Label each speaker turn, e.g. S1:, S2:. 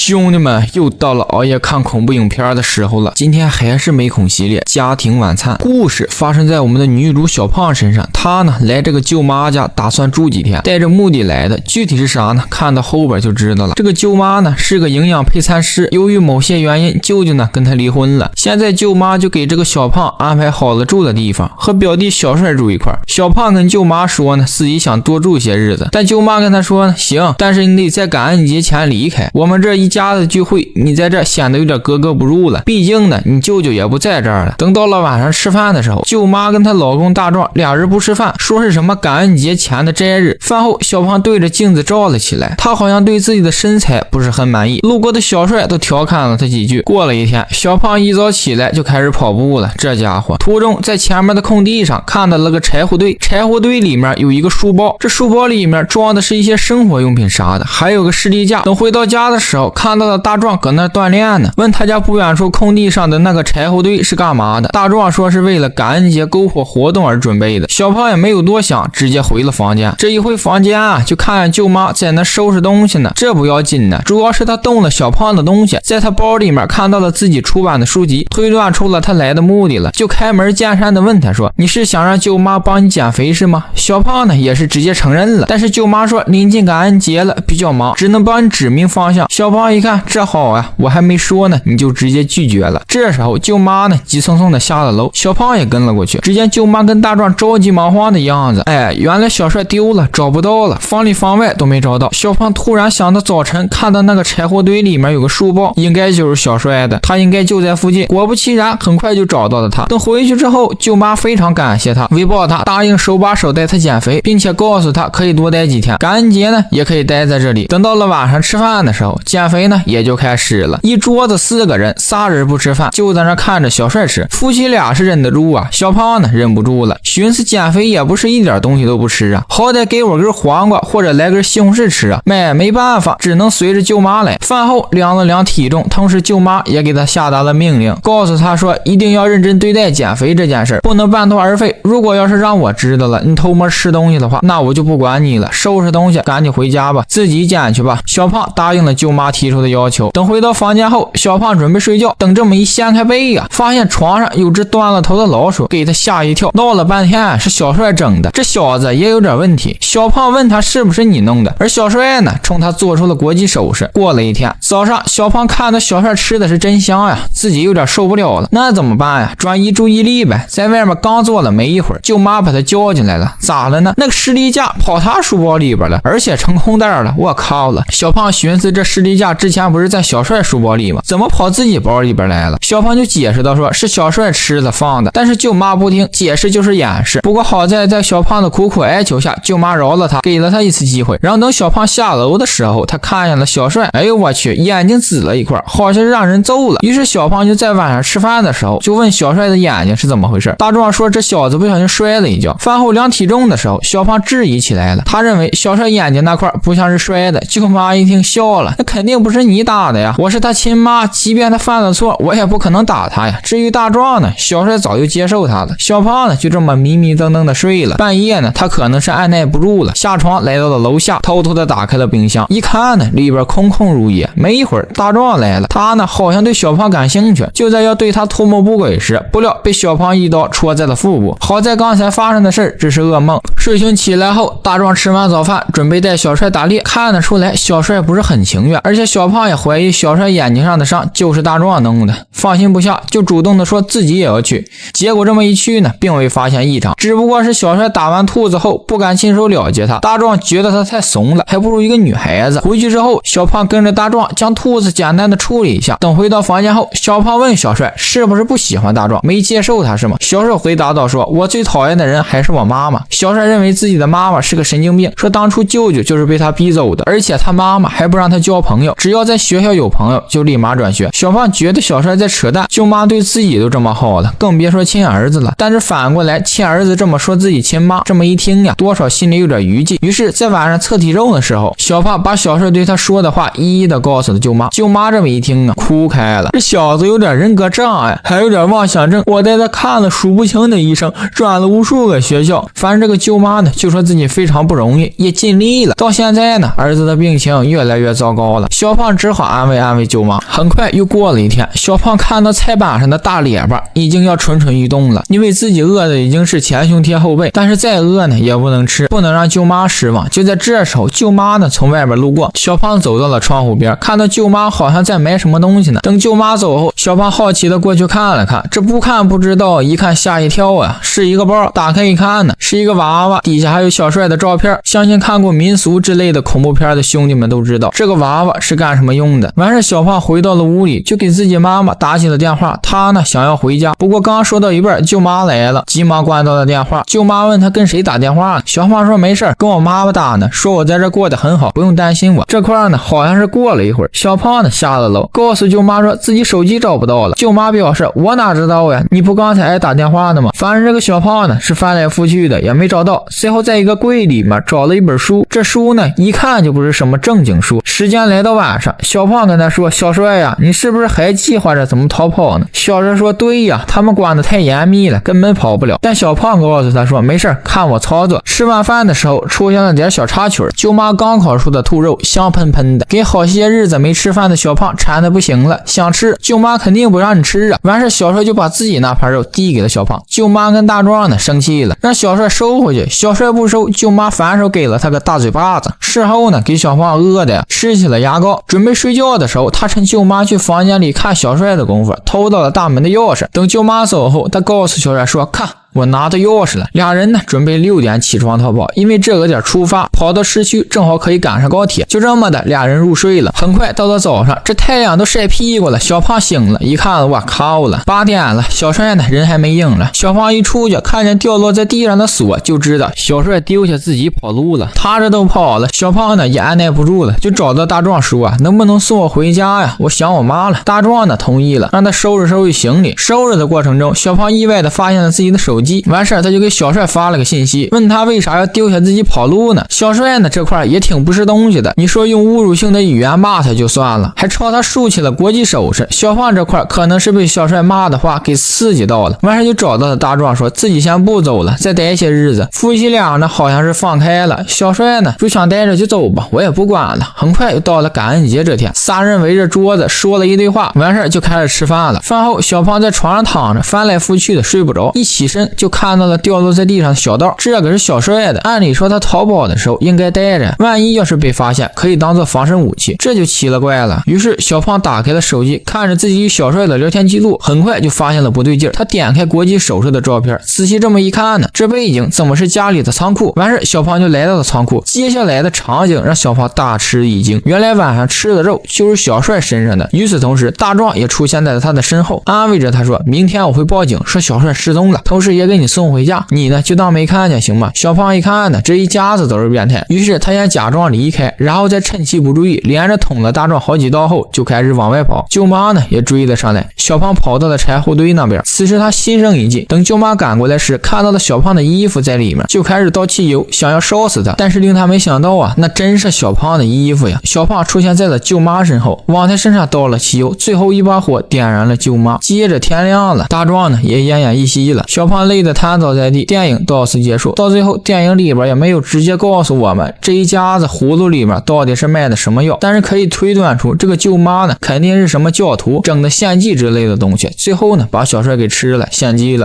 S1: 兄弟们，又到了熬夜看恐怖影片的时候了。今天还是美恐系列家庭晚餐。故事发生在我们的女主小胖身上，她呢来这个舅妈家，打算住几天，带着目的来的。具体是啥呢？看到后边就知道了。这个舅妈呢是个营养配餐师，由于某些原因，舅舅呢跟她离婚了。现在舅妈就给这个小胖安排好了住的地方，和表弟小帅住一块。小胖跟舅妈说呢，自己想多住些日子，但舅妈跟他说呢，行，但是你得在感恩节前离开。我们这一家子聚会，你在这显得有点格格不入了。毕竟呢，你舅舅也不在这儿了。等到了晚上吃饭的时候，舅妈跟她老公大壮俩人不吃饭，说是什么感恩节前的斋日。饭后，小胖对着镜子照了起来，他好像对自己的身材不是很满意。路过的小帅都调侃了他几句。过了一天，小胖一早起来就开始跑步了。这家伙途中在前面的空地上看到了个柴火堆，柴火堆里面有一个书包，这书包里面装的是一些生活用品啥的，还有个士力架。等回到家的时候，看到了大壮搁那锻炼呢，问他家不远处空地上的那个柴火堆是干嘛的。大壮说是为了感恩节篝火活动而准备的。小胖也没有多想，直接回了房间。这一回房间啊，就看见舅妈在那收拾东西呢。这不要紧呢，主要是他动了小胖的东西，在他包里面看到了自己出版的书籍，推断出了他来的目的了，就开门见山的问他说，你是想让舅妈帮你减肥是吗？小胖呢也是直接承认了，但是舅妈说临近感恩节了，比较忙，只能帮你指明方向。小胖一看这好啊，我还没说呢，你就直接拒绝了。这时候舅妈呢急匆匆的下了楼，小胖也跟了过去。只见舅妈跟大壮着急忙慌的样子，原来小帅丢了，找不到了，房里房外都没找到。小胖突然想到早晨看到那个柴火堆里面有个书包，应该就是小帅的，他应该就在附近。果不其然，很快就找到了他。等回去之后，舅妈非常感谢他，围抱他，答应手把手带他减肥，并且告诉他可以多待几天，感恩节呢也可以待在这里。等到了晚上吃饭的时候，减肥呢也就开始了。一桌子4个人，3人不吃饭，就在那看着小帅吃。夫妻俩是忍得住啊，小胖呢忍不住了，寻思减肥也不是一点东西都不吃啊，好歹给我根黄瓜或者来根西红柿吃啊。没办法，只能随着舅妈来。饭后量了量体重，同时舅妈也给他下达了命令，告诉他说一定要认真对待减肥这件事，不能半途而废。如果要是让我知道了你偷摸吃东西的话，那我就不管你了，收拾东西赶紧回家吧，自己减去吧。小胖答应了舅妈提出的要求。等回到房间后，小胖准备睡觉，等这么一掀开被呀，发现床上有只端了头的老鼠，给他吓一跳。闹了半天是小帅整的，这小子也有点问题。小胖问他是不是你弄的，而小帅呢冲他做出了国际手势。过了一天早上，小胖看到小帅吃的是真香呀，自己有点受不了了，那怎么办呀？转移注意力呗。在外面刚坐了没一会儿，舅妈把他叫进来了。咋了呢？那个士力架跑他书包里边了，而且成空袋了。我靠了！小胖寻思这士力架之前不是在小帅书包里吗？怎么跑自己包里边来了？小胖就解释到说是小帅吃了放的，但是舅妈不听，解释就是掩饰。不过好在小胖的苦苦哀求下，舅妈饶了他，给了他一次机会。然后等小胖下楼的时候，他看见了小帅，哎呦我去，眼睛紫了一块，好像是让人揍了。于是小胖就在晚上吃饭的时候就问小帅的眼睛是怎么回事。大壮说这小子不小心摔了一跤。饭后量体重的时候，小胖质疑起来了，他认为小帅眼睛那块不像是摔的。舅妈一听笑了，那肯定不是你打的呀，我是他亲妈，即便他犯了错，我也不可能打他呀。至于大壮呢，小帅早就接受他了。小胖呢就这么迷迷瞪瞪的睡了。半夜呢，他可能是按耐不住了，下床来到了楼下，偷偷的打开了冰箱，一看呢，里边空空如也。没一会儿，大壮来了，他呢好像对小胖感兴趣，就在要对他图谋不轨时，不料被小胖一刀戳在了腹部。好在刚才发生的事只是噩梦。睡醒起来后，大壮吃完早饭，准备带小帅打猎。看得出来，小帅不是很情愿，而且小胖也怀疑小帅眼睛上的伤就是大壮弄的，放心不下，就主动的说自己也要去。结果这么一去呢，并未发现异常，只不过是小帅打完兔子后不敢亲手了结他，大壮觉得他太怂了，还不如一个女孩子。回去之后，小胖跟着大壮将兔子简单的处理一下。等回到房间后，小胖问小帅是不是不喜欢大壮，没接受他是吗？小帅回答道说我最讨厌的人还是我妈妈。小帅认为自己的妈妈是个神经病，说当初舅舅就是被他逼走的，而且他妈妈还不让他交朋友，只要在学校有朋友就立马转学。小胖觉得小帅在扯淡，舅妈对自己都这么好了，更别说亲儿子了。但是反过来亲儿子这么说自己亲妈，这么一听呀，多少心里有点余悸。于是在晚上测体重的时候，小胖把小帅对他说的话一一的告诉了舅妈。舅妈这么一听啊，哭开了，这小子有点人格障碍，还有点妄想症，我带他看了数不清的医生，转了无数个学校。反正这个舅妈呢就说自己非常不容易，也尽力了。到现在呢，儿子的病情越来越糟糕了。小胖只好安慰安慰舅妈。很快又过了一天，小胖看到菜板上的大列巴已经要蠢蠢欲动了，因为自己饿的已经是前胸贴后背，但是再饿呢也不能吃，不能让舅妈失望。就在这时候，舅妈呢从外边路过，小胖走到了窗户边，看到舅妈好像在买什么东西呢。等舅妈走后，小胖好奇的过去看了看，这不看不知道，一看吓一跳啊，是一个包，打开一看呢，是一个娃娃，底下还有小帅的照片。相信看过民俗之类的恐怖片的兄弟们都知道这个娃娃是干什么用的。完事小胖回到了屋里，就给自己妈妈打起了电话，他呢想要回家，不过刚说到一半，舅妈来了，急忙关掉了电话。舅妈问他跟谁打电话呢，小胖说没事，跟我妈妈打呢，说我在这过得很好，不用担心我。这块呢好像是过了一会儿，小胖呢下了楼，告诉舅妈说自己手机找不到了。舅妈表示我哪知道呀，你不刚才还打电话呢吗？反正这个小胖呢是翻来覆去的也没找到，随后在一个柜里面找了一本书，这书呢一看就不是什么正经书。时间来到晚上，小胖跟他说，小帅呀，你是不是还计划着怎么逃跑呢？小帅说对呀，他们关得太严密了，根本跑不了。但小胖告诉他说没事，看我操作。吃完饭的时候出现了点小插曲，舅妈刚烤出的兔肉香喷喷的，给好些日子没吃饭的小胖馋得不行了，想吃，舅妈肯定不让你吃啊。完事小帅就把自己那盘肉递给了小胖，舅妈跟大壮呢生气了，让小帅收回去，小帅不收，舅妈反手给了他个大嘴巴子。事后呢给小胖饿的呀吃起了牙膏。准备睡觉的时候，他趁舅妈去房间里看小帅的功夫偷到了大门的钥匙。等舅妈走后，他告诉小帅说，看我拿到钥匙了。俩人呢准备6点起床逃跑，因为这个点出发，跑到市区正好可以赶上高铁。就这么的，俩人入睡了。很快到了早上，这太阳都晒屁股了，小胖醒了，一看我靠了，8点了，小帅呢人还没影了。小胖一出去看见掉落在地上的锁，就知道小帅丢下自己跑路了。他这都跑了，小胖呢也按耐不住了，就找到大壮说能不能送我回家呀，我想我妈了。大壮呢同意了，让他收拾行李。收拾的过程中，小胖意外的发现了自己的手机，完事他就给小帅发了个信息，问他为啥要丢下自己跑路呢？小帅呢这块也挺不是东西的，你说用侮辱性的语言骂他就算了，还朝他竖起了国际手势。小胖这块可能是被小帅骂的话给刺激到了，完事就找到了大壮，说自己先不走了，再待些日子。夫妻俩呢好像是放开了，小帅呢就想待着就走吧，我也不管了。很快又到了感恩节这天，仨人围着桌子说了一堆话，完事就开始吃饭了。饭后小胖在床上躺着翻来覆去的睡不着，一起身就看到了掉落在地上的小刀，这个是小帅的，按理说他逃跑的时候应该带着，万一要是被发现可以当做防身武器，这就奇了怪了。于是小胖打开了手机，看着自己与小帅的聊天记录，很快就发现了不对劲。他点开国际首饰的照片，仔细这么一看呢，这背景怎么是家里的仓库？完事小胖就来到了仓库，接下来的场景让小胖大吃一惊，原来晚上吃的肉就是小帅身上的。与此同时，大壮也出现在了他的身后，安慰着他说，明天我会报警说小帅失踪了，同时也给你送回家，你呢就当没看见行吗？小胖一看呢，这一家子都是变态，于是他先假装离开，然后再趁其不注意连着捅了大壮好几刀后就开始往外跑。舅妈呢也追了上来，小胖跑到了柴火堆那边，此时他心生一计，等舅妈赶过来时看到了小胖的衣服在里面，就开始倒汽油想要烧死他，但是令他没想到啊，那真是小胖的衣服呀。小胖出现在了舅妈身后，往他身上倒了汽油，最后一把火点燃了舅妈。接着天亮了，大壮呢也奄奄一息了，小胖累得瘫倒在地。电影到此结束。到最后电影里边也没有直接告诉我们这一家子葫芦里面到底是卖的什么药，但是可以推断出这个舅妈呢肯定是什么教徒整的献祭之类的东西，最后呢把小帅给吃了献祭了。